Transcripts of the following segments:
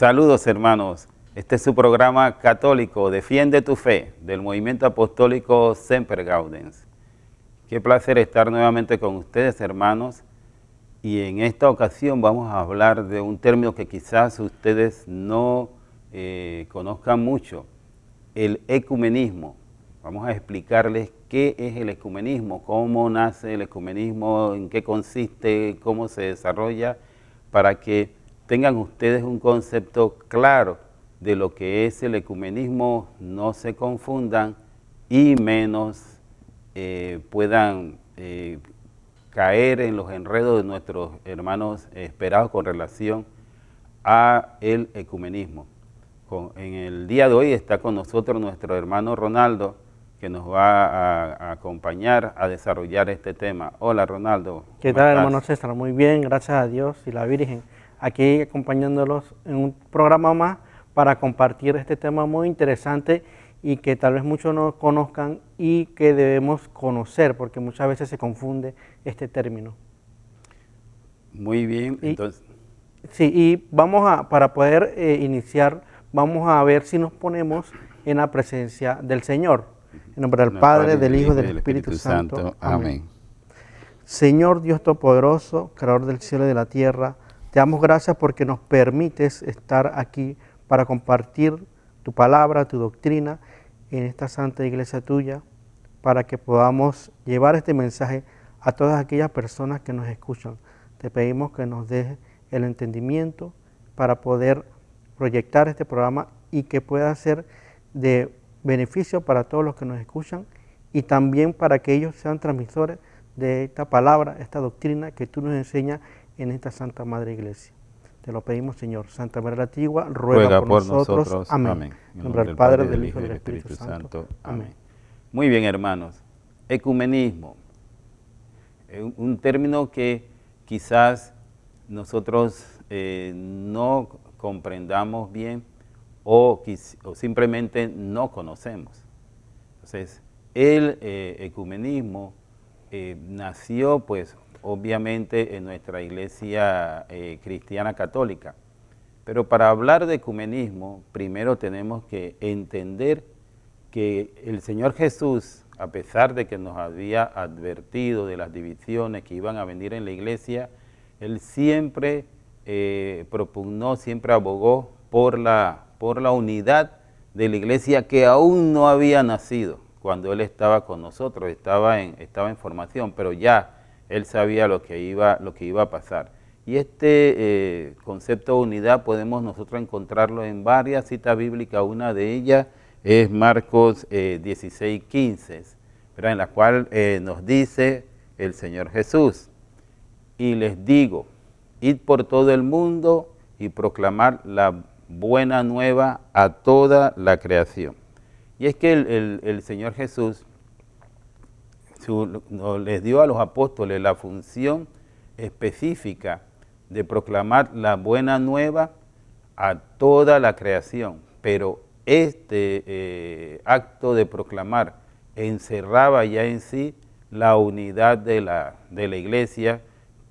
Saludos, hermanos. Este es su programa católico, Defiende tu Fe, del movimiento apostólico Semper Gaudens. Qué placer estar nuevamente con ustedes, hermanos. Y en esta ocasión vamos a hablar de un término que quizás ustedes no conozcan mucho, el ecumenismo. Vamos a explicarles qué es el ecumenismo, cómo nace el ecumenismo, en qué consiste, cómo se desarrolla, para que tengan ustedes un concepto claro de lo que es el ecumenismo, no se confundan y menos puedan caer en los enredos de nuestros hermanos esperados con relación a el ecumenismo. En el día de hoy está con nosotros nuestro hermano Ronaldo, que nos va a acompañar a desarrollar este tema. Hola, Ronaldo. ¿Qué tal, hermano César? Muy bien, gracias a Dios y la Virgen. Aquí acompañándolos en un programa más para compartir este tema muy interesante y que tal vez muchos no conozcan y que debemos conocer, porque muchas veces se confunde este término. Muy bien, entonces. Sí, y para poder iniciar, vamos a ver si nos ponemos en la presencia del Señor. En nombre del Padre, del Hijo y del Espíritu Santo. Amén. Señor Dios Todopoderoso, Creador del cielo y de la tierra, te damos gracias porque nos permites estar aquí para compartir tu palabra, tu doctrina en esta santa iglesia tuya, para que podamos llevar este mensaje a todas aquellas personas que nos escuchan. Te pedimos que nos des el entendimiento para poder proyectar este programa y que pueda ser de beneficio para todos los que nos escuchan y también para que ellos sean transmisores de esta palabra, esta doctrina que tú nos enseñas en esta Santa Madre Iglesia. Te lo pedimos, Señor. Santa María la Antigua, ruega por nosotros. Amén. En nombre del Padre, del Hijo y del Espíritu Santo. Amén. Muy bien, hermanos. Ecumenismo. Un término que quizás nosotros no comprendamos bien o simplemente no conocemos. Entonces, el ecumenismo nació, pues, obviamente en nuestra iglesia cristiana católica. Pero para hablar de ecumenismo, primero tenemos que entender que el Señor Jesús, a pesar de que nos había advertido de las divisiones que iban a venir en la iglesia, Él siempre propugnó, siempre abogó por la unidad de la iglesia que aún no había nacido cuando Él estaba con nosotros, estaba en formación, pero ya Él sabía lo que iba a pasar. Y este concepto de unidad podemos nosotros encontrarlo en varias citas bíblicas. Una de ellas es Marcos 16:15, en la cual nos dice el Señor Jesús: y les digo, id por todo el mundo y proclamar la buena nueva a toda la creación. Y es que el Señor Jesús les dio a los apóstoles la función específica de proclamar la buena nueva a toda la creación, pero este acto de proclamar encerraba ya en sí la unidad de la iglesia,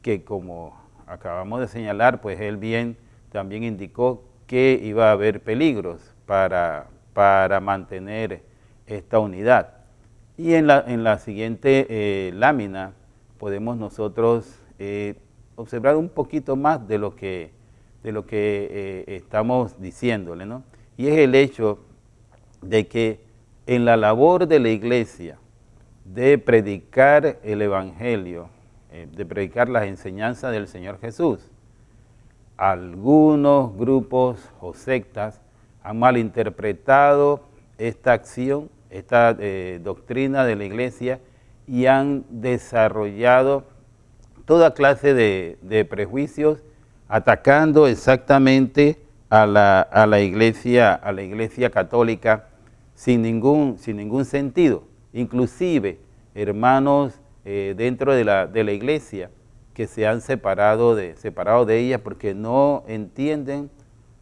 que, como acabamos de señalar, pues Él bien también indicó que iba a haber peligros para mantener esta unidad. Y en la siguiente lámina podemos nosotros observar un poquito más de lo que estamos diciéndole, ¿no? Y es el hecho de que en la labor de la iglesia de predicar el Evangelio, de predicar las enseñanzas del Señor Jesús, algunos grupos o sectas han malinterpretado esta acción, esta doctrina de la iglesia, y han desarrollado toda clase de prejuicios atacando exactamente a la iglesia católica sin ningún sentido. Inclusive hermanos dentro de la iglesia que se han separado de ella porque no entienden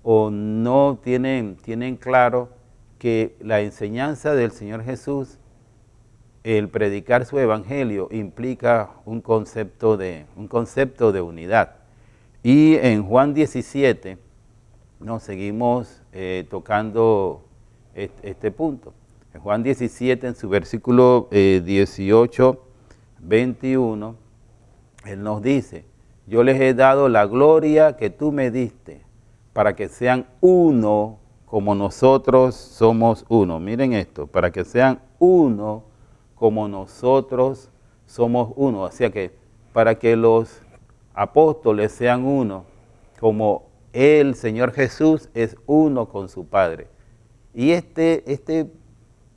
o no tienen claro que la enseñanza del Señor Jesús, el predicar su evangelio, implica un concepto de unidad. Y en Juan 17, no, seguimos tocando este punto. En Juan 17, en su versículo 18, 21, Él nos dice, yo les he dado la gloria que tú me diste, para que sean uno como nosotros somos uno. Miren esto, para que sean uno como nosotros somos uno. O sea que para que los apóstoles sean uno, como el Señor Jesús es uno con su Padre. Y este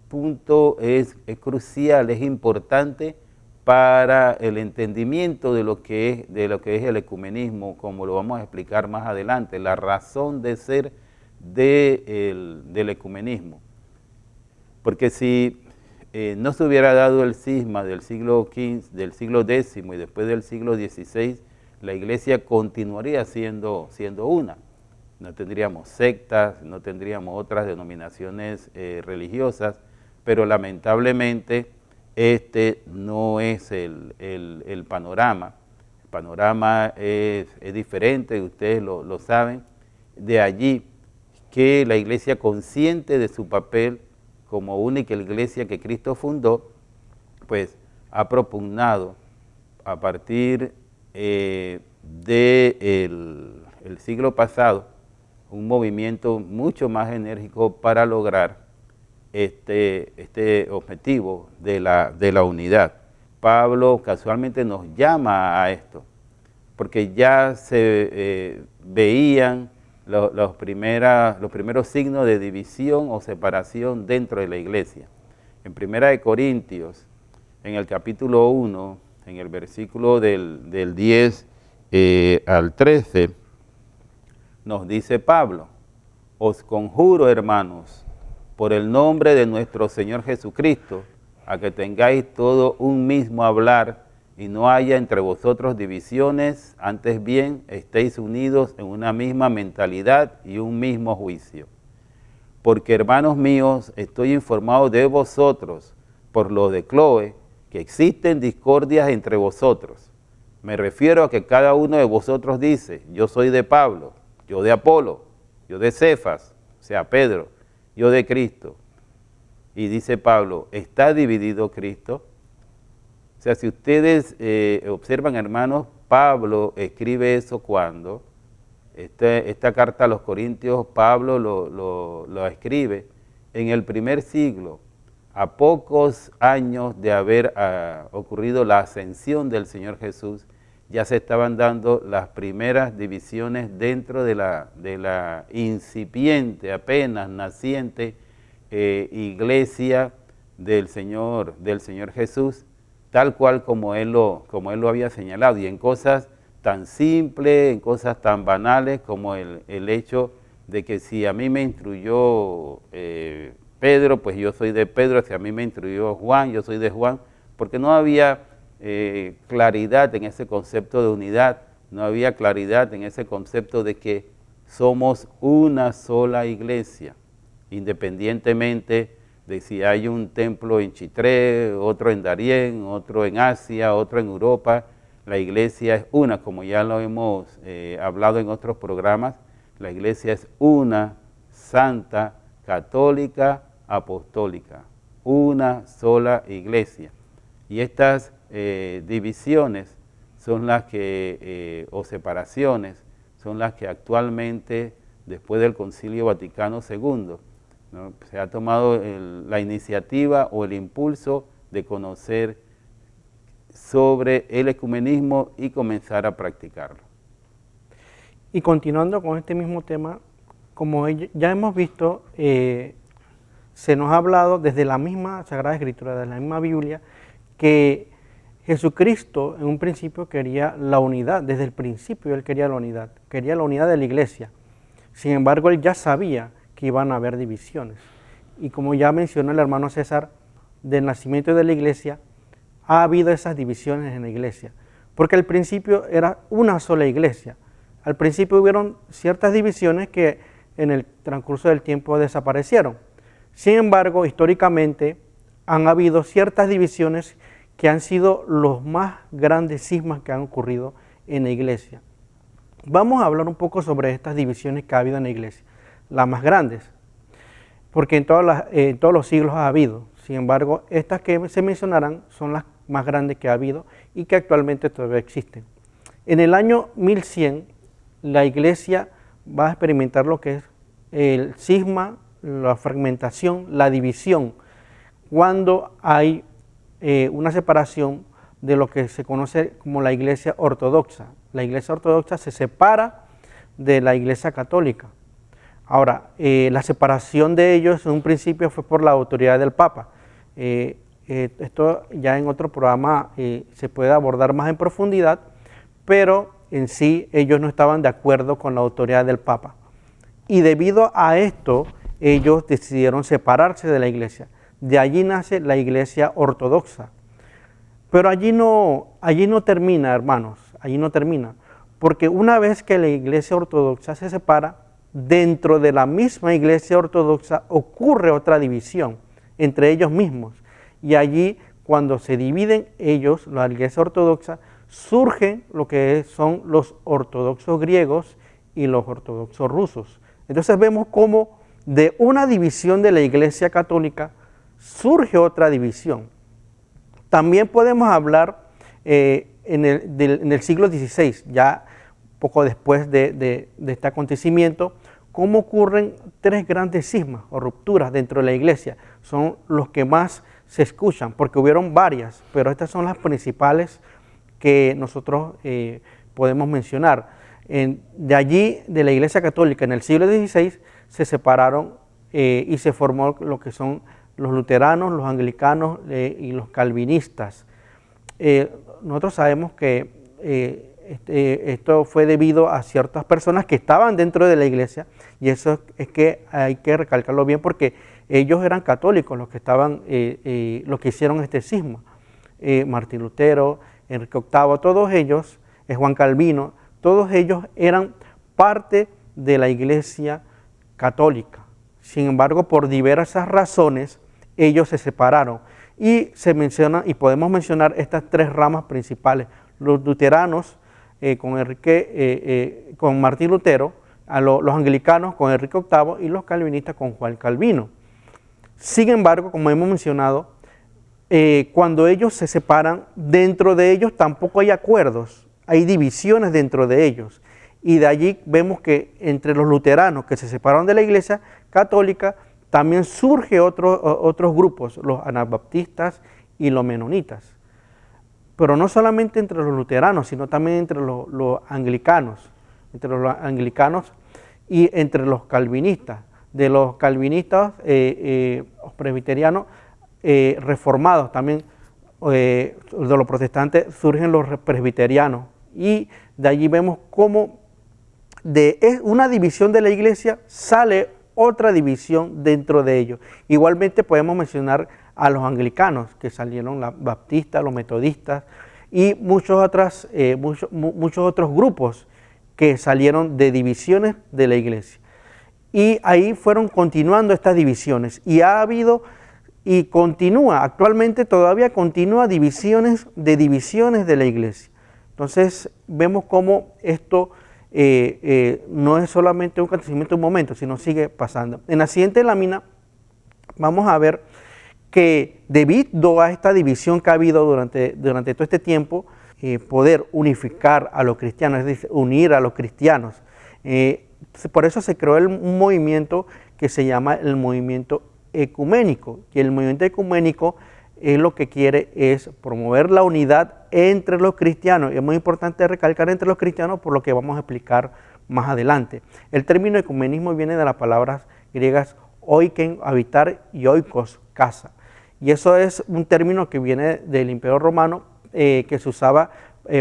punto es crucial, es importante para el entendimiento de lo que es el ecumenismo, como lo vamos a explicar más adelante, la razón de ser del ecumenismo. Porque si no se hubiera dado el cisma del siglo X y después del siglo XVI, la Iglesia continuaría siendo una. No tendríamos sectas, no tendríamos otras denominaciones religiosas, pero lamentablemente este no es el panorama. El panorama es diferente, ustedes lo saben. De allí que la Iglesia, consciente de su papel como única Iglesia que Cristo fundó, pues ha propugnado a partir del siglo pasado un movimiento mucho más enérgico para lograr este objetivo de la unidad. Pablo casualmente nos llama a esto, porque ya se veían los primeros signos de división o separación dentro de la iglesia. En 1 Corintios, en el capítulo 1, en el versículo del 10 al 13, nos dice Pablo, os conjuro, hermanos, por el nombre de nuestro Señor Jesucristo, a que tengáis todo un mismo hablar y no haya entre vosotros divisiones, antes bien estéis unidos en una misma mentalidad y un mismo juicio. Porque, hermanos míos, estoy informado de vosotros, por lo de Cloé, que existen discordias entre vosotros. Me refiero a que cada uno de vosotros dice, yo soy de Pablo, yo de Apolo, yo de Cefas, o sea, Pedro, yo de Cristo. Y dice Pablo, ¿está dividido Cristo? O sea, si ustedes observan, hermanos, Pablo escribe eso cuando, esta carta a los Corintios, Pablo lo escribe en el primer siglo, a pocos años de haber ocurrido la ascensión del Señor Jesús, ya se estaban dando las primeras divisiones dentro de la incipiente, apenas naciente iglesia del Señor Jesús, tal cual como él lo había señalado, y en cosas tan simples, en cosas tan banales como el hecho de que si a mí me instruyó Pedro, pues yo soy de Pedro, si a mí me instruyó Juan, yo soy de Juan, porque no había claridad en ese concepto de unidad, no había claridad en ese concepto de que somos una sola iglesia, independientemente de si hay un templo en Chitré, otro en Darién, otro en Asia, otro en Europa. La iglesia es una, como ya lo hemos hablado en otros programas, la iglesia es una, santa, católica, apostólica, una sola iglesia. Y estas divisiones son las que, o separaciones, son las que actualmente, después del Concilio Vaticano II, ¿no?, se ha tomado la iniciativa o el impulso de conocer sobre el ecumenismo y comenzar a practicarlo. Y continuando con este mismo tema, como ya hemos visto, se nos ha hablado desde la misma Sagrada Escritura, desde la misma Biblia, que Jesucristo en un principio quería la unidad, desde el principio Él quería la unidad de la iglesia. Sin embargo, Él ya sabía que iban a haber divisiones. Y como ya mencionó el hermano César, del nacimiento de la iglesia, ha habido esas divisiones en la iglesia, porque al principio era una sola iglesia. Al principio hubieron ciertas divisiones que en el transcurso del tiempo desaparecieron. Sin embargo, históricamente han habido ciertas divisiones que han sido los más grandes cismas que han ocurrido en la iglesia. Vamos a hablar un poco sobre estas divisiones que ha habido en la iglesia, las más grandes, porque en todos los siglos ha habido. Sin embargo, estas que se mencionarán son las más grandes que ha habido y que actualmente todavía existen. En el año 1100, la iglesia va a experimentar lo que es el cisma, la fragmentación, la división, cuando hay una separación de lo que se conoce como la iglesia ortodoxa. La iglesia ortodoxa se separa de la iglesia católica. Ahora, la separación de ellos en un principio fue por la autoridad del Papa. Esto ya en otro programa se puede abordar más en profundidad, pero en sí ellos no estaban de acuerdo con la autoridad del Papa. Y debido a esto, ellos decidieron separarse de la iglesia. De allí nace la iglesia ortodoxa. Pero allí no termina, hermanos, allí no termina. Porque una vez que la iglesia ortodoxa se separa, dentro de la misma iglesia ortodoxa ocurre otra división entre ellos mismos. Y allí, cuando se dividen ellos, la iglesia ortodoxa, surgen lo que son los ortodoxos griegos y los ortodoxos rusos. Entonces vemos cómo de una división de la iglesia católica surge otra división. También podemos hablar en el siglo XVI, ya poco después de este acontecimiento, cómo ocurren tres grandes cismas o rupturas dentro de la iglesia. Son los que más se escuchan, porque hubieron varias, pero estas son las principales que nosotros podemos mencionar. De allí, de la iglesia católica, en el siglo XVI, se separaron y se formó lo que son los luteranos, los anglicanos y los calvinistas. Nosotros sabemos que esto fue debido a ciertas personas que estaban dentro de la iglesia, y eso es que hay que recalcarlo bien, porque ellos eran católicos los que estaban, los que hicieron este cisma. Martín Lutero, Enrique VIII, todos ellos, Juan Calvino, todos ellos eran parte de la iglesia católica. Sin embargo, por diversas razones, ellos se separaron. Y se menciona, y podemos mencionar estas tres ramas principales: los luteranos con Martín Lutero, los anglicanos con Enrique VIII y los calvinistas con Juan Calvino. Sin embargo, como hemos mencionado, cuando ellos se separan, dentro de ellos tampoco hay acuerdos, hay divisiones dentro de ellos. Y de allí vemos que entre los luteranos que se separaron de la iglesia católica, también surgen otros grupos, los anabaptistas y los menonitas. Pero no solamente entre los luteranos, sino también entre los anglicanos y entre los calvinistas. De los calvinistas presbiterianos reformados, también de los protestantes surgen los presbiterianos. Y de allí vemos cómo de una división de la iglesia sale otra división dentro de ellos. Igualmente podemos mencionar a los anglicanos, que salieron los baptistas, los metodistas y muchos otros grupos que salieron de divisiones de la iglesia. Y ahí fueron continuando estas divisiones, y ha habido y continúa, actualmente todavía continúa divisiones de la iglesia. Entonces vemos cómo esto no es solamente un acontecimiento de un momento, sino sigue pasando. En la siguiente lámina vamos a ver que debido a esta división que ha habido durante todo este tiempo, poder unificar a los cristianos, es decir, unir a los cristianos. Por eso se creó un movimiento que se llama el movimiento ecuménico, y el movimiento ecuménico lo que quiere es promover la unidad entre los cristianos. Es muy importante recalcar entre los cristianos, por lo que vamos a explicar más adelante. El término ecumenismo viene de las palabras griegas oiken, habitar, y oikos, casa. Y eso es un término que viene del Imperio Romano, que se usaba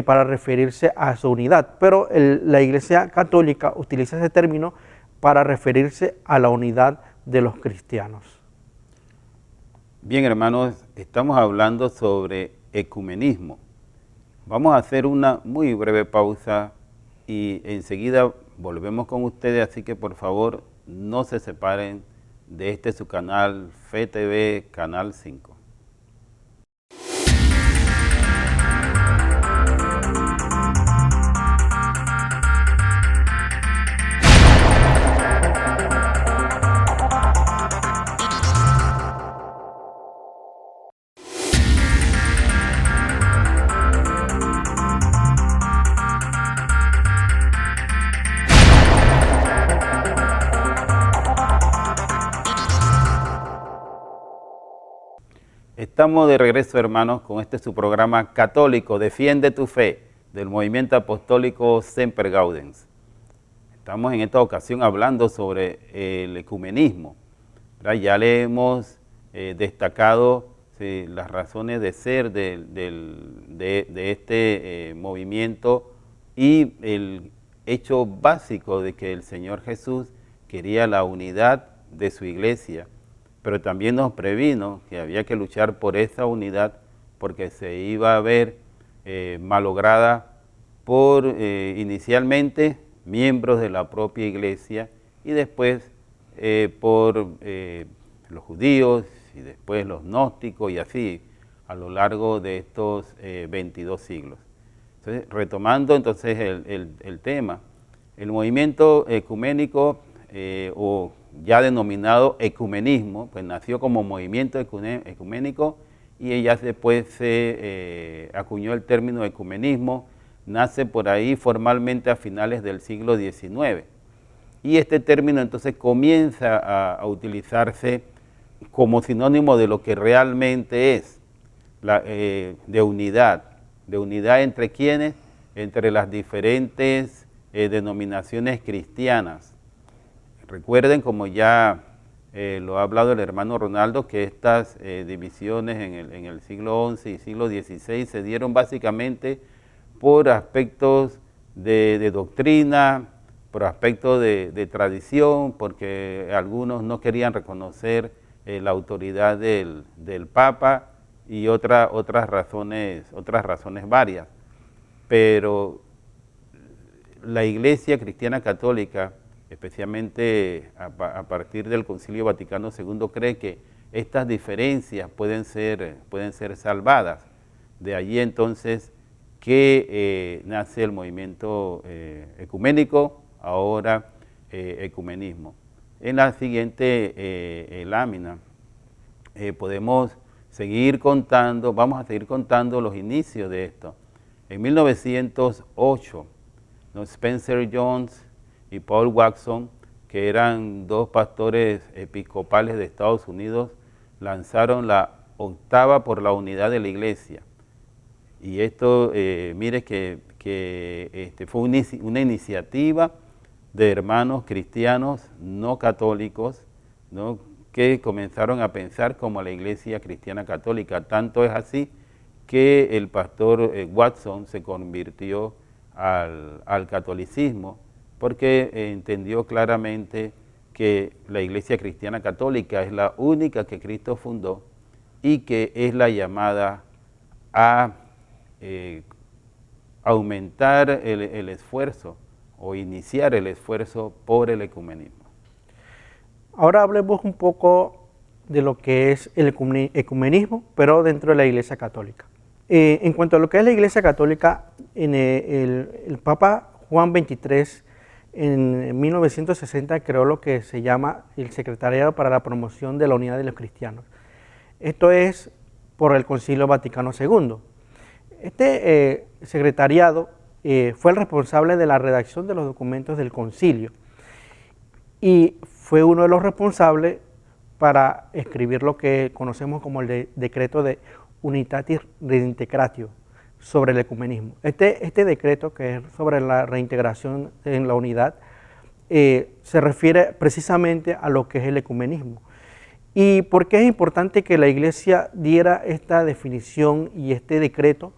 para referirse a su unidad. Pero la Iglesia Católica utiliza ese término para referirse a la unidad de los cristianos. Bien, hermanos, estamos hablando sobre ecumenismo. Vamos a hacer una muy breve pausa y enseguida volvemos con ustedes, así que por favor no se separen de su canal Fe TV, Canal 5. Estamos de regreso, hermanos, con este su programa católico, Defiende tu Fe, del movimiento apostólico Semper Gaudens. Estamos en esta ocasión hablando sobre el ecumenismo, ¿verdad? Ya le hemos destacado las razones de ser de este movimiento y el hecho básico de que el Señor Jesús quería la unidad de su iglesia, pero también nos previno que había que luchar por esa unidad porque se iba a ver malograda por inicialmente miembros de la propia iglesia y después por los judíos y después los gnósticos y así a lo largo de estos 22 siglos. Entonces, retomando entonces el tema, el movimiento ecuménico o ya denominado ecumenismo, pues nació como movimiento ecuménico y ya después se acuñó el término ecumenismo, nace por ahí formalmente a finales del siglo XIX. Y este término entonces comienza a utilizarse como sinónimo de lo que realmente es, de unidad entre quienes, entre las diferentes denominaciones cristianas. Recuerden, como ya lo ha hablado el hermano Ronaldo, que estas divisiones en el siglo XI y siglo XVI se dieron básicamente por aspectos de doctrina, por aspectos de tradición, porque algunos no querían reconocer la autoridad del Papa y otras razones varias. Pero la Iglesia Cristiana Católica, especialmente a partir del Concilio Vaticano II, cree que estas diferencias pueden ser salvadas. De allí entonces que nace el movimiento ecuménico, ahora ecumenismo. En la siguiente lámina vamos a seguir contando los inicios de esto. En 1908, Spencer Jones y Paul Watson, que eran dos pastores episcopales de Estados Unidos, lanzaron la octava por la unidad de la iglesia. Y esto, mire que fue una iniciativa de hermanos cristianos no católicos, ¿no?, que comenzaron a pensar como la Iglesia Cristiana Católica. Tanto es así que el pastor Watson se convirtió al catolicismo porque entendió claramente que la Iglesia Cristiana Católica es la única que Cristo fundó y que es la llamada a aumentar el esfuerzo o iniciar el esfuerzo por el ecumenismo. Ahora hablemos un poco de lo que es el ecumenismo, pero dentro de la Iglesia Católica. En cuanto a lo que es la Iglesia Católica, el Papa Juan XXIII en 1960 creó lo que se llama el Secretariado para la Promoción de la Unidad de los Cristianos. Esto es por el Concilio Vaticano II. Este secretariado fue el responsable de la redacción de los documentos del concilio y fue uno de los responsables para escribir lo que conocemos como el decreto de Unitatis Redintegratio sobre el ecumenismo. Este decreto, que es sobre la reintegración en la unidad, se refiere precisamente a lo que es el ecumenismo. ¿Y por qué es importante que la Iglesia diera esta definición y este decreto?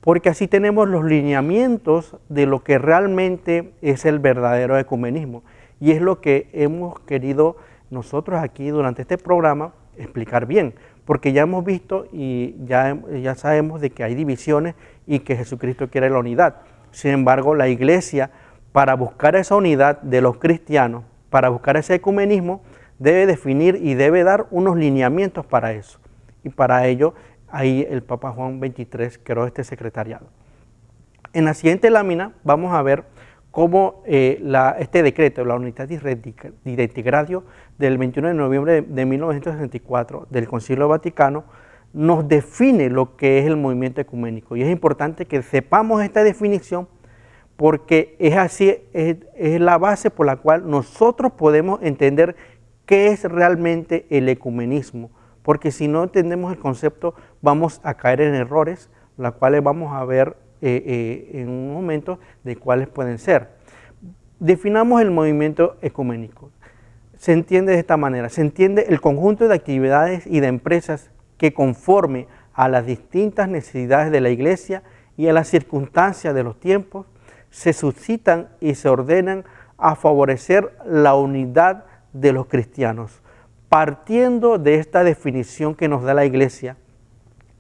Porque así tenemos los lineamientos de lo que realmente es el verdadero ecumenismo. Y es lo que hemos querido nosotros aquí durante este programa explicar bien, porque ya hemos visto y ya sabemos de que hay divisiones y que Jesucristo quiere la unidad. Sin embargo, la Iglesia, para buscar esa unidad de los cristianos, para buscar ese ecumenismo, debe definir y debe dar unos lineamientos para eso. Y para ello, ahí el Papa Juan XXIII creó este secretariado. En la siguiente lámina vamos a ver cómo este decreto, la Unitatis Redintegratio del 21 de noviembre de 1964 del Concilio Vaticano, nos define lo que es el movimiento ecuménico. Y es importante que sepamos esta definición porque es así, es la base por la cual nosotros podemos entender qué es realmente el ecumenismo. porque si no entendemos el concepto vamos a caer en errores, los cuales vamos a ver en un momento de cuáles pueden ser. Definamos el movimiento ecuménico. Se entiende de esta manera, se entiende el conjunto de actividades y de empresas que conforme a las distintas necesidades de la Iglesia y a las circunstancias de los tiempos, se suscitan y se ordenan a favorecer la unidad de los cristianos. Partiendo de esta definición que nos da la Iglesia,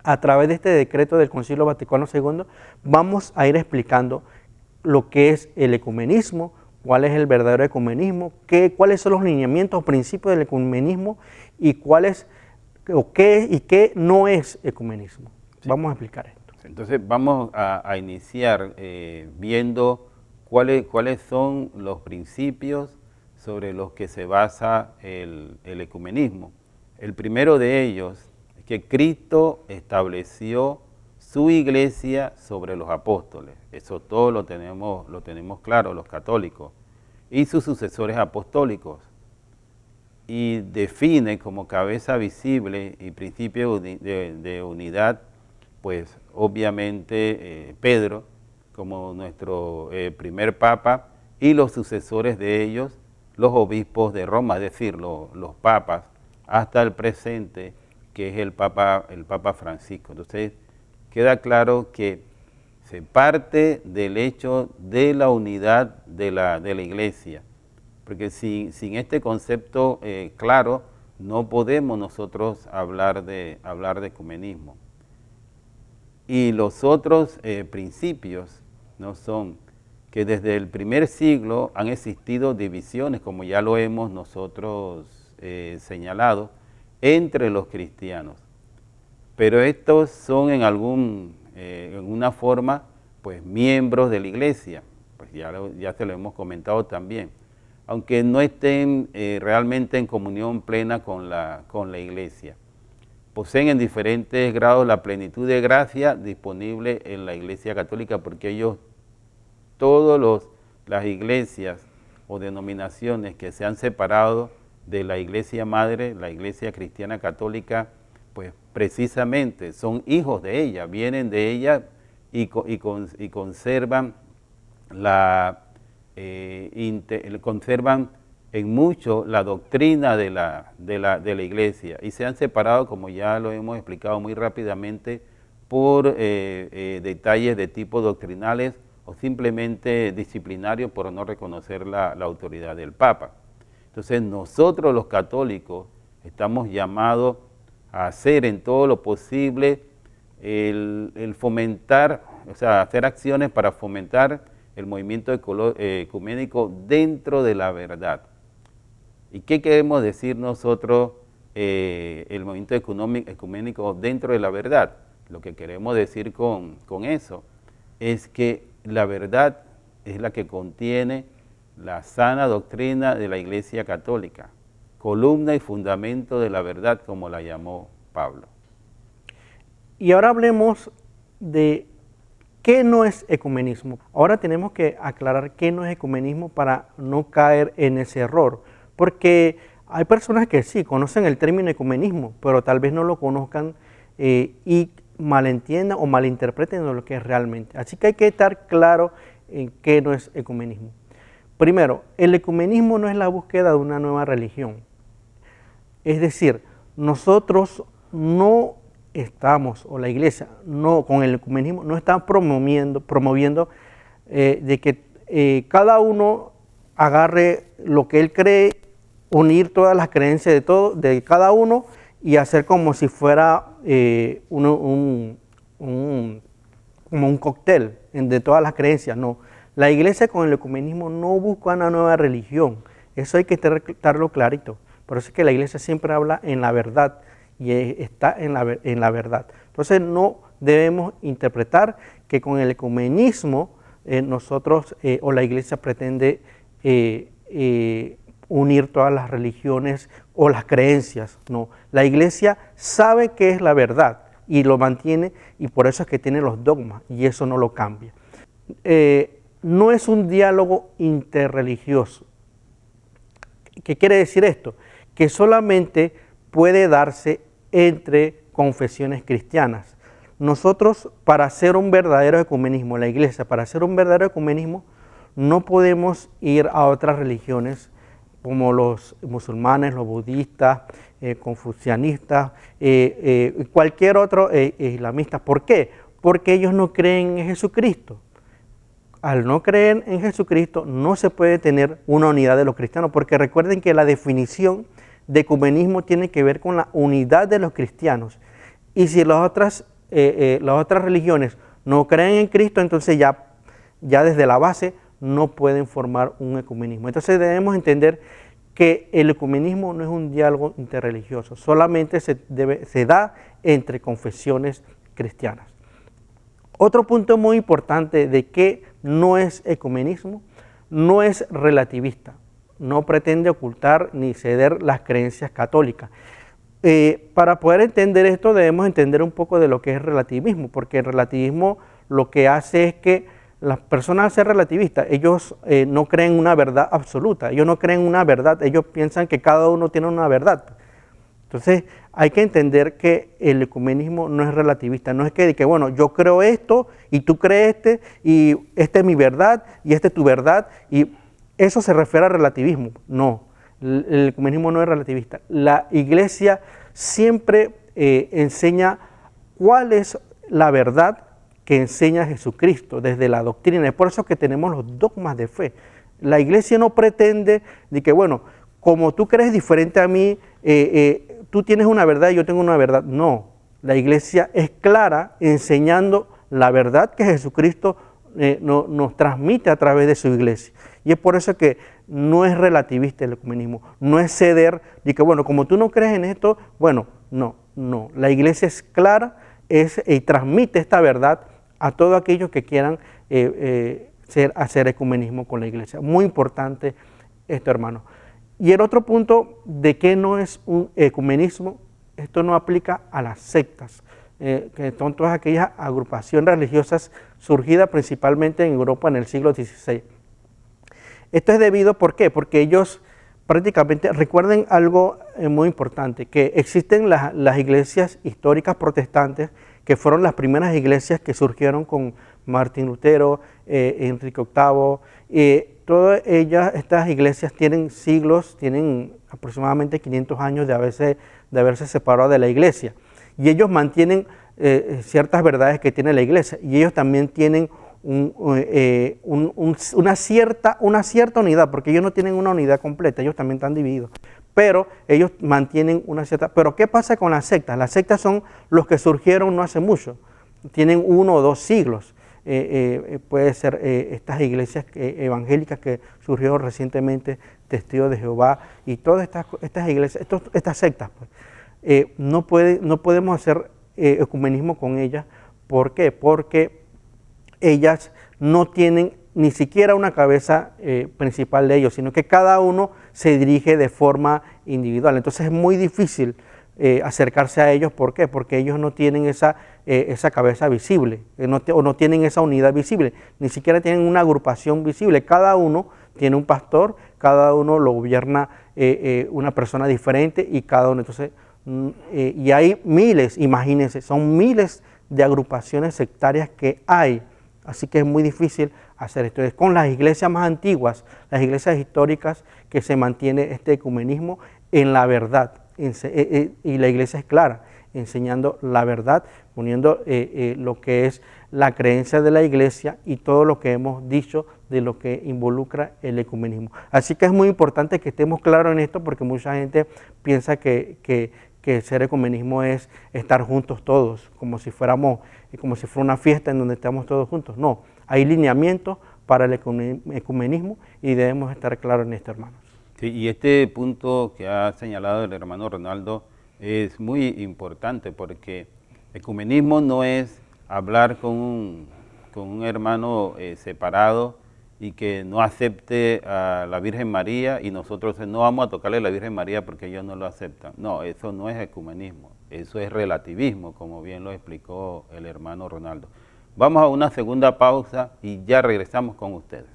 a través de este decreto del Concilio Vaticano II, vamos a ir explicando lo que es el ecumenismo, cuál es el verdadero ecumenismo, cuáles son los lineamientos o principios del ecumenismo y qué no es ecumenismo. Sí. Vamos a explicar esto. Entonces vamos a iniciar viendo cuáles son los principios sobre los que se basa el ecumenismo. El primero de ellos es que Cristo estableció su iglesia sobre los apóstoles. Eso todo lo tenemos claro los católicos. Y sus sucesores apostólicos. Y define como cabeza visible y principio de unidad, pues obviamente Pedro como nuestro primer papa y los sucesores de ellos, los obispos de Roma, es decir, los papas, hasta el presente, que es el Papa Francisco. Entonces, queda claro que se parte del hecho de la unidad de la Iglesia, porque sin este concepto claro, no podemos nosotros hablar de ecumenismo. Y los otros principios no son que desde el primer siglo han existido divisiones, como ya lo hemos nosotros señalado, entre los cristianos. Pero estos son en una forma, pues miembros de la Iglesia, pues ya se lo hemos comentado también, aunque no estén realmente en comunión plena con la Iglesia. Poseen en diferentes grados la plenitud de gracia disponible en la Iglesia Católica, porque ellos, las iglesias o denominaciones que se han separado de la Iglesia Madre, la Iglesia Cristiana Católica, pues precisamente son hijos de ella, vienen de ella y conservan conservan en mucho la doctrina de la Iglesia y se han separado, como ya lo hemos explicado muy rápidamente, por detalles de tipo doctrinales o simplemente disciplinarios por no reconocer la autoridad del Papa. Entonces nosotros los católicos estamos llamados a hacer en todo lo posible el fomentar, o sea, hacer acciones para fomentar el movimiento ecuménico dentro de la verdad. ¿Y qué queremos decir nosotros el movimiento ecuménico dentro de la verdad? Lo que queremos decir con eso es que la verdad es la que contiene la sana doctrina de la Iglesia Católica, columna y fundamento de la verdad, como la llamó Pablo. Y ahora hablemos de qué no es ecumenismo. Ahora tenemos que aclarar qué no es ecumenismo para no caer en ese error, porque hay personas que sí conocen el término ecumenismo, pero tal vez no lo conozcan y malentiendan o malinterpreten lo que es realmente. Así que hay que estar claro en qué no es ecumenismo. Primero, el ecumenismo no es la búsqueda de una nueva religión. Es decir, nosotros no estamos, o la Iglesia, no, con el ecumenismo, no está promoviendo de que cada uno agarre lo que él cree, unir todas las creencias de cada uno y hacer como si fuera como un cóctel de todas las creencias. No, la Iglesia con el ecumenismo no busca una nueva religión, eso hay que estarlo clarito. Por eso es que la Iglesia siempre habla en la verdad y está en la verdad. Entonces no debemos interpretar que con el ecumenismo nosotros o la Iglesia pretende unir todas las religiones o las creencias. No, la Iglesia sabe qué es la verdad y lo mantiene, y por eso es que tiene los dogmas y eso no lo cambia. No es un diálogo interreligioso. ¿Qué quiere decir esto? Que solamente puede darse entre confesiones cristianas. Nosotros, para hacer un verdadero ecumenismo, la iglesia, para hacer un verdadero ecumenismo, no podemos ir a otras religiones como los musulmanes, los budistas, confucianistas, cualquier otro islamista. ¿Por qué? Porque ellos no creen en Jesucristo. Al no creer en Jesucristo no se puede tener una unidad de los cristianos, porque recuerden que la definición de ecumenismo tiene que ver con la unidad de los cristianos. Y si las otras religiones no creen en Cristo, entonces ya desde la base no pueden formar un ecumenismo. Entonces debemos entender que el ecumenismo no es un diálogo interreligioso, solamente se da entre confesiones cristianas. Otro punto muy importante de que no es ecumenismo, no es relativista, no pretende ocultar ni ceder las creencias católicas. Para poder entender esto debemos entender un poco de lo que es relativismo, porque el relativismo lo que hace es que las personas, al ser relativistas, ellos no creen una verdad absoluta, ellos no creen una verdad, ellos piensan que cada uno tiene una verdad. Entonces hay que entender que el ecumenismo no es relativista, no es que bueno, yo creo esto y tú crees y esta es mi verdad y esta es tu verdad, y eso se refiere a relativismo. No, el ecumenismo no es relativista. La iglesia siempre enseña cuál es la verdad que enseña Jesucristo desde la doctrina. Es por eso que tenemos los dogmas de fe. La iglesia no pretende de que, bueno, como tú crees diferente a mí, tú tienes una verdad y yo tengo una verdad. No, la iglesia es clara enseñando la verdad que Jesucristo nos transmite a través de su iglesia. Y es por eso que no es relativista el ecumenismo, no es ceder de que, bueno, como tú no crees en esto, bueno, no. La iglesia es clara y transmite esta verdad a todos aquellos que quieran hacer ecumenismo con la iglesia. Muy importante esto, hermano. Y el otro punto de que no es un ecumenismo, esto no aplica a las sectas, que son todas aquellas agrupaciones religiosas surgidas principalmente en Europa en el siglo XVI. Esto es debido, ¿por qué? Porque ellos prácticamente, recuerden algo muy importante, que existen las iglesias históricas protestantes, que fueron las primeras iglesias que surgieron con Martín Lutero, Enrique VIII, todas estas iglesias tienen siglos, tienen aproximadamente 500 años de haberse separado de la iglesia, y ellos mantienen ciertas verdades que tiene la iglesia, y ellos también tienen una cierta unidad, porque ellos no tienen una unidad completa, ellos también están divididos, pero ellos mantienen una cierta. Pero ¿qué pasa con las sectas? Las sectas son los que surgieron no hace mucho, tienen 1 o 2 siglos. Puede ser estas iglesias evangélicas que surgieron recientemente, Testigos de Jehová, y todas estas iglesias, estas sectas, pues, no podemos hacer ecumenismo con ellas. ¿Por qué? Porque ellas no tienen ni siquiera una cabeza principal de ellos, sino que cada uno se dirige de forma individual. Entonces es muy difícil acercarse a ellos. ¿Por qué? Porque ellos no tienen esa cabeza visible, o no tienen esa unidad visible, ni siquiera tienen una agrupación visible. Cada uno tiene un pastor, cada uno lo gobierna una persona diferente, y cada uno, entonces, y hay miles, imagínense, son miles de agrupaciones sectarias que hay, así que es muy difícil hacer esto. Es con las iglesias más antiguas, las iglesias históricas, que se mantiene este ecumenismo en la verdad, y la iglesia es clara, enseñando la verdad, poniendo lo que es la creencia de la iglesia y todo lo que hemos dicho de lo que involucra el ecumenismo. Así que es muy importante que estemos claros en esto, porque mucha gente piensa que ser ecumenismo es estar juntos todos, como si fuera una fiesta en donde estamos todos juntos. No, hay lineamientos para el ecumenismo y debemos estar claros en esto, hermanos. Sí, y este punto que ha señalado el hermano Ronaldo es muy importante, porque ecumenismo no es hablar con un hermano separado y que no acepte a la Virgen María, y nosotros no vamos a tocarle a la Virgen María porque ellos no lo aceptan. No, eso no es ecumenismo, eso es relativismo, como bien lo explicó el hermano Ronaldo. Vamos a una segunda pausa y ya regresamos con ustedes.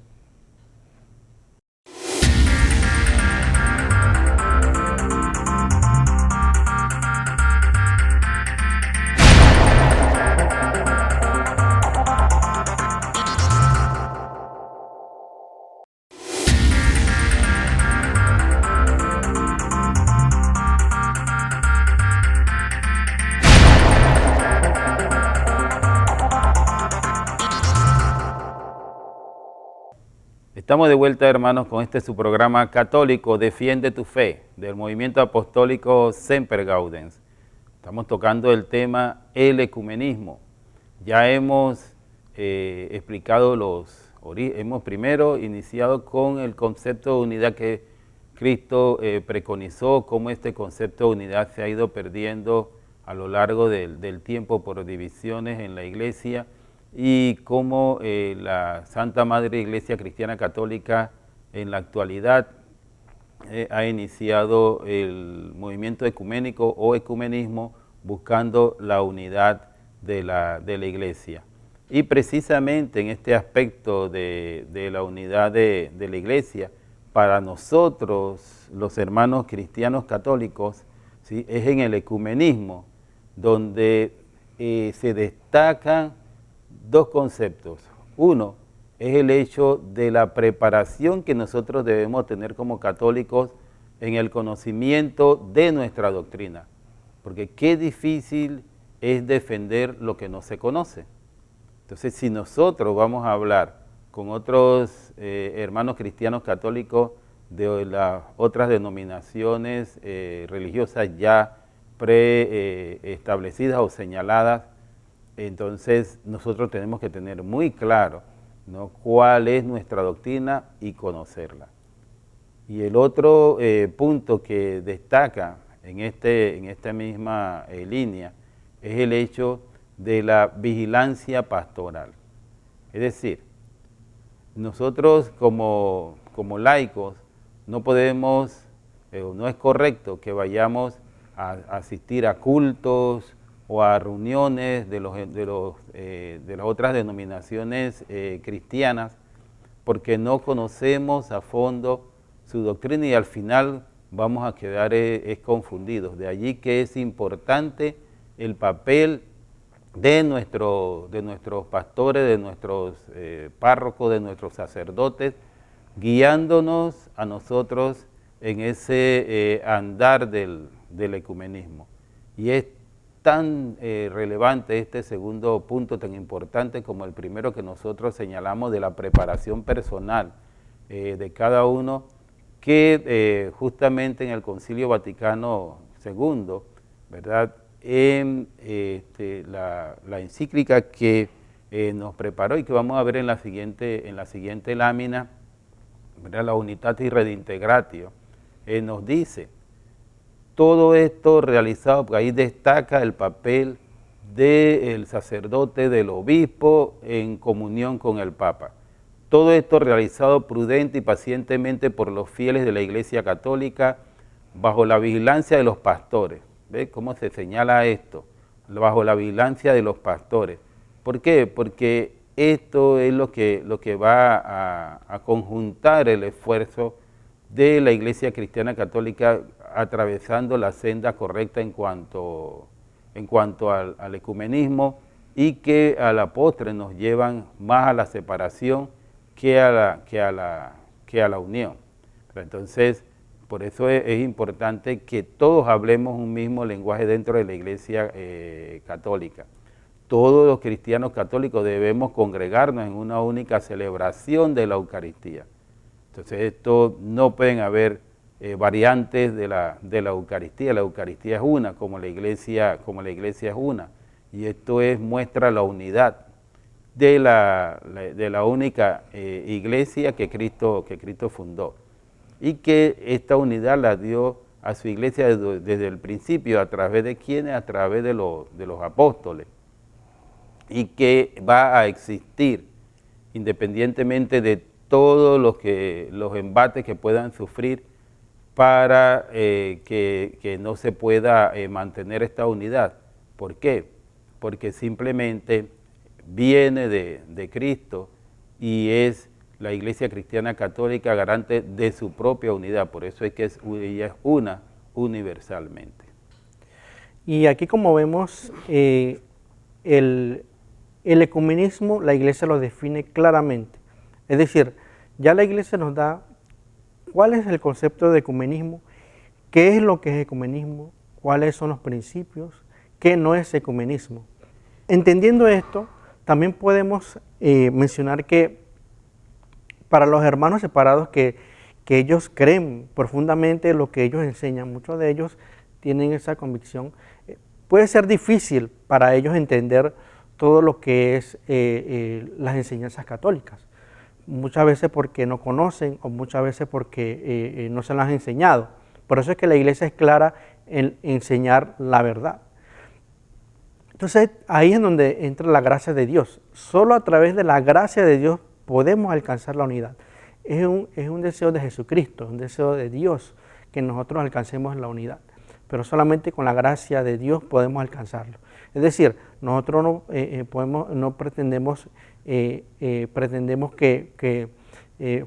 Estamos de vuelta, hermanos, con su programa católico Defiende tu Fe, del movimiento apostólico Semper Gaudens. Estamos tocando el tema el ecumenismo. Ya hemos explicado hemos primero iniciado con el concepto de unidad que Cristo preconizó, cómo este concepto de unidad se ha ido perdiendo a lo largo del tiempo por divisiones en la Iglesia, y cómo la Santa Madre Iglesia Cristiana Católica en la actualidad ha iniciado el movimiento ecuménico o ecumenismo buscando la unidad de la Iglesia. Y precisamente en este aspecto de la unidad de la Iglesia, para nosotros los hermanos cristianos católicos, ¿sí?, es en el ecumenismo donde se destacan dos conceptos. Uno es el hecho de la preparación que nosotros debemos tener como católicos en el conocimiento de nuestra doctrina, porque qué difícil es defender lo que no se conoce. Entonces, si nosotros vamos a hablar con otros hermanos cristianos católicos de las otras denominaciones religiosas ya preestablecidas o señaladas, entonces nosotros tenemos que tener muy claro, ¿no?, cuál es nuestra doctrina y conocerla. Y el otro punto que destaca en esta misma línea es el hecho de la vigilancia pastoral. Es decir, nosotros como laicos no podemos, no es correcto que vayamos a asistir a cultos o a reuniones de las otras denominaciones cristianas, porque no conocemos a fondo su doctrina y al final vamos a quedar confundidos. De allí que es importante el papel de nuestros pastores, de nuestros párrocos, de nuestros sacerdotes, guiándonos a nosotros en ese andar del ecumenismo. Y es tan relevante este segundo punto, tan importante como el primero que nosotros señalamos de la preparación personal de cada uno, que justamente en el Concilio Vaticano II, ¿verdad?, en la encíclica que nos preparó y que vamos a ver en la siguiente lámina, ¿verdad?, la Unitatis Redintegratio, nos dice todo esto realizado, porque ahí destaca el papel del sacerdote, del obispo en comunión con el Papa. Todo esto realizado prudente y pacientemente por los fieles de la Iglesia Católica bajo la vigilancia de los pastores. ¿Ve cómo se señala esto? Bajo la vigilancia de los pastores. ¿Por qué? Porque esto es lo que va a conjuntar el esfuerzo de la Iglesia Cristiana Católica atravesando la senda correcta en cuanto al ecumenismo, y que a la postre nos llevan más a la separación que a la unión. Entonces, por eso es importante que todos hablemos un mismo lenguaje dentro de la Iglesia católica. Todos los cristianos católicos debemos congregarnos en una única celebración de la Eucaristía. Entonces, esto no pueden haber variantes de la Eucaristía. La Eucaristía es una, como la Iglesia es una. Y esto muestra la unidad de la única Iglesia que Cristo fundó. Y que esta unidad la dio a su Iglesia desde el principio, ¿a través de quiénes? A través de los apóstoles. Y que va a existir independientemente de todos los embates que puedan sufrir para que no se pueda mantener esta unidad. ¿Por qué? Porque simplemente viene de Cristo y es la Iglesia Cristiana Católica garante de su propia unidad. Por eso es que ella es una universalmente. Y aquí, como vemos, el ecumenismo, la Iglesia lo define claramente. Es decir, ya la Iglesia nos da cuál es el concepto de ecumenismo, qué es lo que es ecumenismo, cuáles son los principios, qué no es ecumenismo. Entendiendo esto, también podemos mencionar que para los hermanos separados que ellos creen profundamente lo que ellos enseñan, muchos de ellos tienen esa convicción, puede ser difícil para ellos entender todo lo que es las enseñanzas católicas, muchas veces porque no conocen o muchas veces porque no se las han enseñado. Por eso es que la iglesia es clara en enseñar la verdad. Entonces ahí es donde entra la gracia de Dios. Solo a través de la gracia de Dios podemos alcanzar la unidad. Es un deseo de Jesucristo, un deseo de Dios que nosotros alcancemos la unidad. Pero solamente con la gracia de Dios podemos alcanzarlo. Es decir, nosotros no pretendemos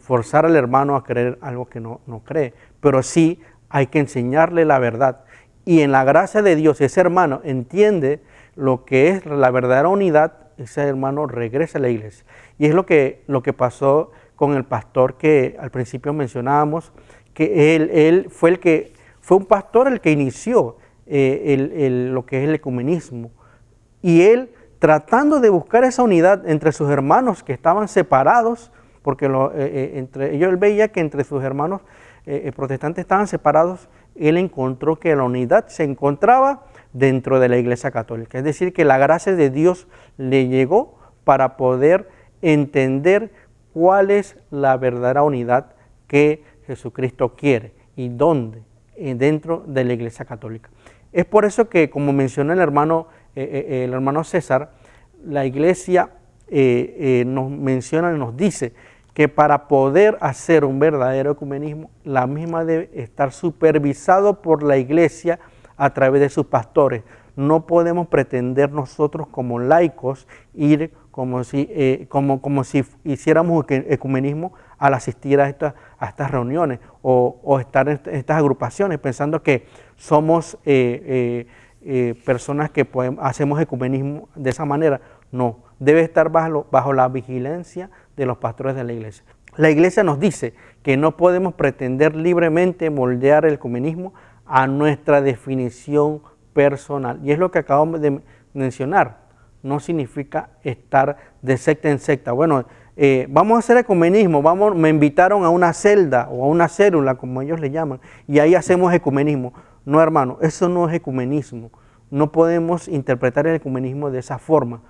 forzar al hermano a creer algo que no cree, pero sí hay que enseñarle la verdad. Y en la gracia de Dios, ese hermano entiende lo que es la verdadera unidad, ese hermano regresa a la iglesia. Y es lo que pasó con el pastor que al principio mencionábamos, que él fue un pastor el que inició lo que es el ecumenismo. Y él, tratando de buscar esa unidad entre sus hermanos que estaban separados, porque él veía que entre sus hermanos protestantes estaban separados, él encontró que la unidad se encontraba dentro de la Iglesia Católica. Es decir, que la gracia de Dios le llegó para poder entender cuál es la verdadera unidad que Jesucristo quiere y dónde, dentro de la Iglesia Católica. Es por eso que, como mencionó el hermano César, la Iglesia nos menciona y nos dice que para poder hacer un verdadero ecumenismo, la misma debe estar supervisado por la Iglesia a través de sus pastores. No podemos pretender nosotros como laicos ir como si hiciéramos ecumenismo al asistir a estas reuniones o estar en estas agrupaciones pensando que somos personas que hacemos ecumenismo de esa manera. No, debe estar bajo la vigilancia de los pastores de la iglesia. La iglesia nos dice que no podemos pretender libremente moldear el ecumenismo a nuestra definición personal. Y es lo que acabamos de mencionar. No significa estar de secta en secta. Bueno, vamos a hacer ecumenismo, me invitaron a una celda o a una célula, como ellos le llaman, y ahí hacemos ecumenismo. No, hermano, eso no es ecumenismo. No podemos interpretar el ecumenismo de esa forma.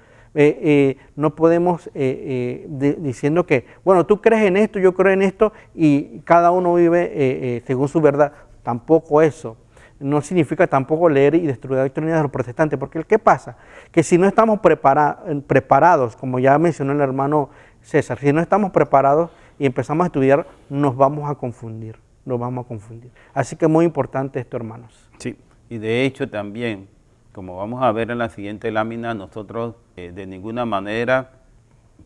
No podemos diciendo que, bueno, tú crees en esto, yo creo en esto, y cada uno vive según su verdad. Tampoco eso. No significa tampoco leer y destruir la doctrina de los protestantes, porque ¿qué pasa? Que si no estamos preparados, como ya mencionó el hermano César, si no estamos preparados y empezamos a estudiar, nos vamos a confundir, Así que es muy importante esto, hermanos. Sí, y de hecho también, como vamos a ver en la siguiente lámina, nosotros de ninguna manera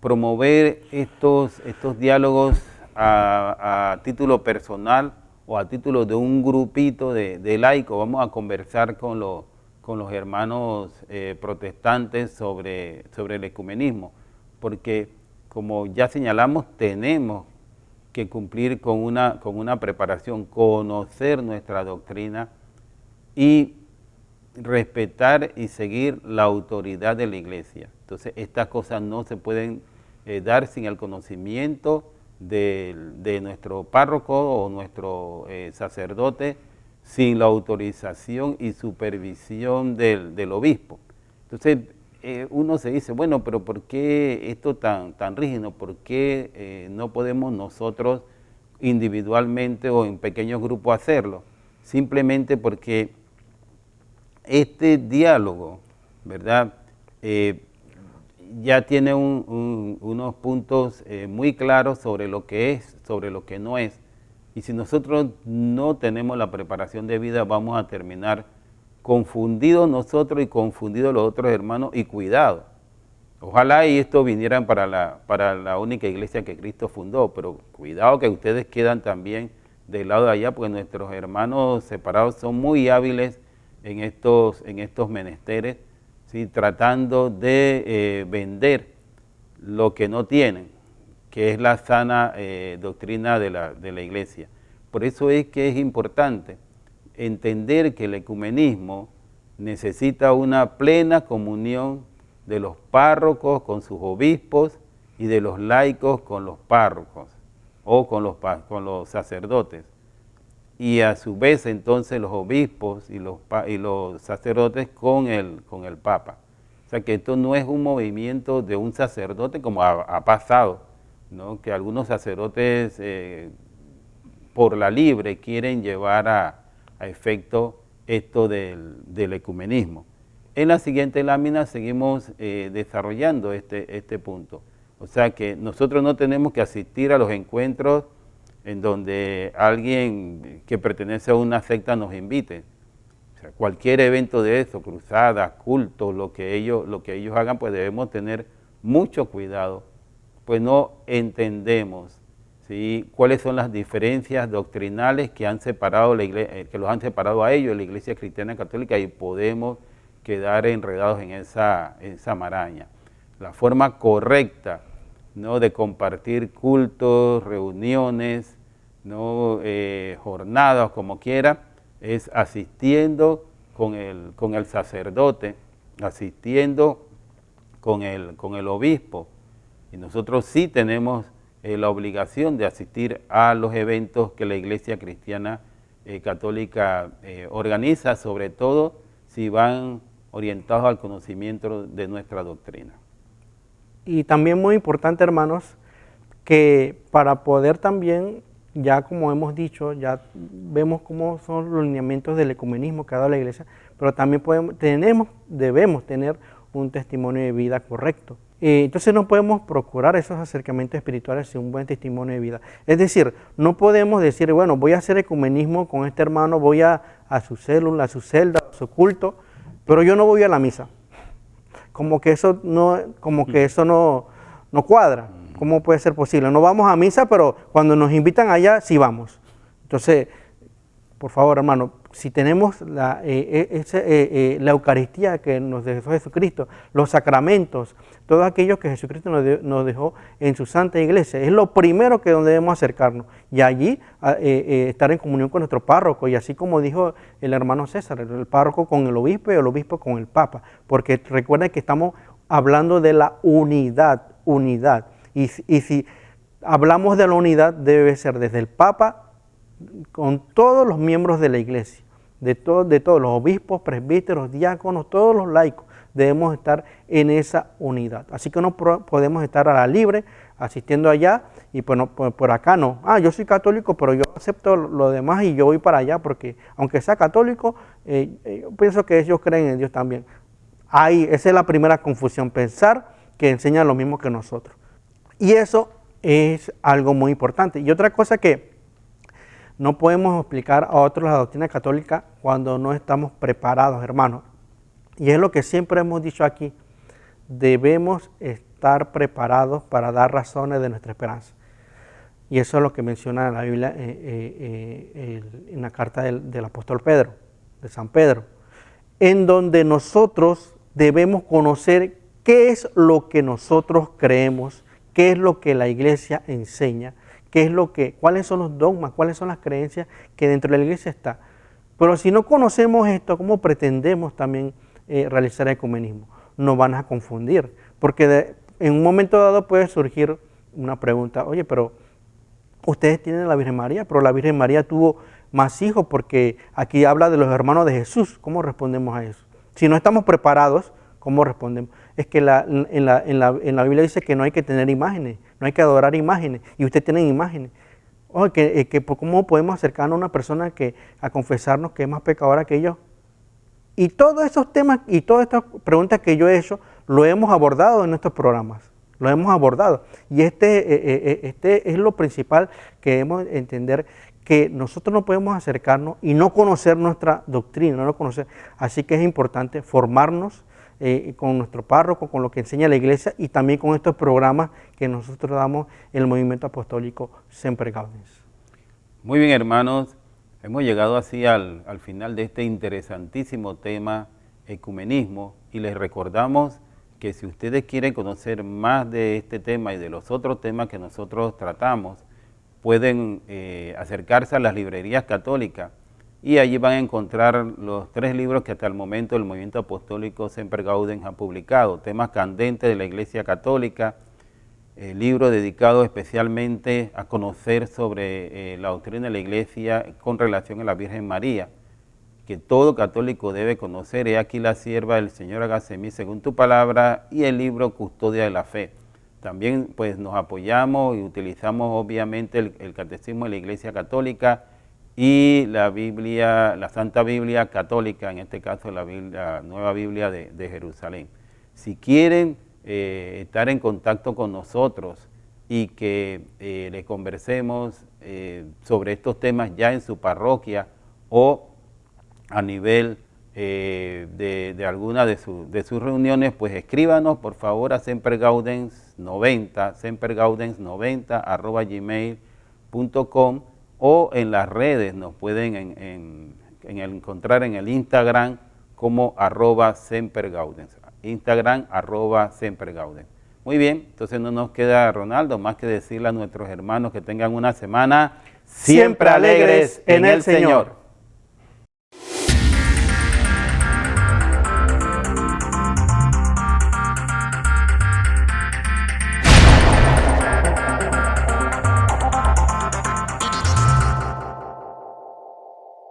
promover estos diálogos a título personal o a título de un grupito de laicos. Vamos a conversar con los hermanos protestantes sobre el ecumenismo, porque como ya señalamos, tenemos que cumplir con una preparación, conocer nuestra doctrina y respetar y seguir la autoridad de la iglesia. Entonces, estas cosas no se pueden dar sin el conocimiento de nuestro párroco o nuestro sacerdote, sin la autorización y supervisión del obispo. Entonces, uno se dice, bueno, pero ¿por qué esto tan rígido? ¿Por qué no podemos nosotros individualmente o en pequeños grupos hacerlo? Simplemente porque este diálogo, ¿verdad?, ya tiene unos puntos muy claros sobre lo que es, sobre lo que no es. Y si nosotros no tenemos la preparación debida, vamos a terminar confundidos nosotros y confundidos los otros hermanos, y cuidado. Ojalá y esto vinieran para la única iglesia que Cristo fundó, pero cuidado que ustedes quedan también del lado de allá, porque nuestros hermanos separados son muy hábiles en estos menesteres, ¿sí?, tratando de vender lo que no tienen, que es la sana doctrina de la iglesia. Por eso es que es importante entender que el ecumenismo necesita una plena comunión de los párrocos con sus obispos y de los laicos con los párrocos. o con los sacerdotes. Y a su vez entonces los obispos y los sacerdotes con el Papa. O sea que esto no es un movimiento de un sacerdote como ha pasado, ¿no? Que algunos sacerdotes por la libre quieren llevar a efecto esto del ecumenismo. En la siguiente lámina seguimos desarrollando este punto. O sea que nosotros no tenemos que asistir a los encuentros en donde alguien que pertenece a una secta nos invite. O sea, cualquier evento de eso, cruzadas, cultos, lo que ellos hagan, pues debemos tener mucho cuidado, pues no entendemos, ¿sí?, cuáles son las diferencias doctrinales que han separado que los han separado a ellos, la Iglesia Cristiana Católica, y podemos quedar enredados en esa maraña. La forma correcta, ¿no?, de compartir cultos, reuniones, ¿no?, jornadas, como quiera, es asistiendo con el sacerdote, asistiendo con el obispo. Y nosotros sí tenemos la obligación de asistir a los eventos que la Iglesia Cristiana Católica organiza, sobre todo si van orientados al conocimiento de nuestra doctrina. Y también muy importante, hermanos, que para poder también, ya como hemos dicho, ya vemos cómo son los lineamientos del ecumenismo que ha dado la Iglesia, pero también debemos tener un testimonio de vida correcto. Entonces no podemos procurar esos acercamientos espirituales sin un buen testimonio de vida. Es decir, no podemos decir, bueno, voy a hacer ecumenismo con este hermano, voy a su célula, a su celda, a su culto, pero yo no voy a la misa. Como que eso no cuadra. ¿Cómo puede ser posible? No vamos a misa, pero cuando nos invitan allá, sí vamos. Entonces, por favor, hermano, si tenemos la Eucaristía que nos dejó Jesucristo, los sacramentos, todos aquellos que Jesucristo nos dejó en su Santa Iglesia, es lo primero que donde debemos acercarnos. Y allí estar en comunión con nuestro párroco, y así como dijo el hermano César, el párroco con el obispo y el obispo con el Papa, porque recuerden que estamos hablando de la unidad. Y si hablamos de la unidad, debe ser desde el Papa con todos los miembros de la Iglesia, de todos los obispos, presbíteros, diáconos, todos los laicos, debemos estar en esa unidad. Así que no podemos estar a la libre asistiendo allá y pues no, por acá no. Yo soy católico, pero yo acepto lo demás y yo voy para allá porque aunque sea católico, yo pienso que ellos creen en Dios también. Esa es la primera confusión, pensar que enseñan lo mismo que nosotros. Y eso es algo muy importante. Y otra cosa que no podemos explicar a otros la doctrina católica cuando no estamos preparados, hermanos. Y es lo que siempre hemos dicho aquí. Debemos estar preparados para dar razones de nuestra esperanza. Y eso es lo que menciona la Biblia en la carta del apóstol Pedro, de San Pedro, en donde nosotros debemos conocer qué es lo que nosotros creemos, qué es lo que la Iglesia enseña, cuáles son los dogmas, cuáles son las creencias que dentro de la Iglesia está. Pero si no conocemos esto, ¿cómo pretendemos también realizar el ecumenismo? Nos van a confundir, porque en un momento dado puede surgir una pregunta, oye, pero ustedes tienen a la Virgen María, pero la Virgen María tuvo más hijos, porque aquí habla de los hermanos de Jesús. ¿Cómo respondemos a eso? Si no estamos preparados, ¿cómo respondemos? Es que en la Biblia dice que no hay que tener imágenes, no hay que adorar imágenes, y ustedes tienen imágenes. ¿Cómo podemos acercarnos a una persona a confesarnos que es más pecadora que ellos? Y todos esos temas y todas estas preguntas que yo he hecho, lo hemos abordado en estos programas, lo hemos abordado. Y este es lo principal que debemos entender, que nosotros no podemos acercarnos y no conocer nuestra doctrina, no conocer. Así que es importante formarnos con nuestro párroco, con lo que enseña la Iglesia y también con estos programas que nosotros damos en el movimiento apostólico Semper Gaudens. Muy bien, hermanos, hemos llegado así al final de este interesantísimo tema, ecumenismo, y les recordamos que si ustedes quieren conocer más de este tema y de los otros temas que nosotros tratamos, pueden acercarse a las librerías católicas y allí van a encontrar los 3 libros que hasta el momento el movimiento apostólico Semper Gaudens ha publicado, temas candentes de la Iglesia Católica, libro dedicado especialmente a conocer sobre la doctrina de la Iglesia con relación a la Virgen María, que todo católico debe conocer. He aquí la sierva del Señor, hágase en mí según tu palabra, y el libro Custodia de la Fe. También pues nos apoyamos y utilizamos obviamente el Catecismo de la Iglesia Católica y la Biblia, la Santa Biblia Católica, en este caso la Nueva Biblia de Jerusalén. Si quieren estar en contacto con nosotros y que le conversemos sobre estos temas ya en su parroquia o a nivel de alguna de sus reuniones, pues escríbanos por favor a sempergaudens90@gmail.com, o en las redes nos pueden encontrar en el Instagram como @sempergaudens. Instagram @sempergaudens. Muy bien, entonces no nos queda, Ronaldo, más que decirle a nuestros hermanos que tengan una semana siempre alegres en el Señor.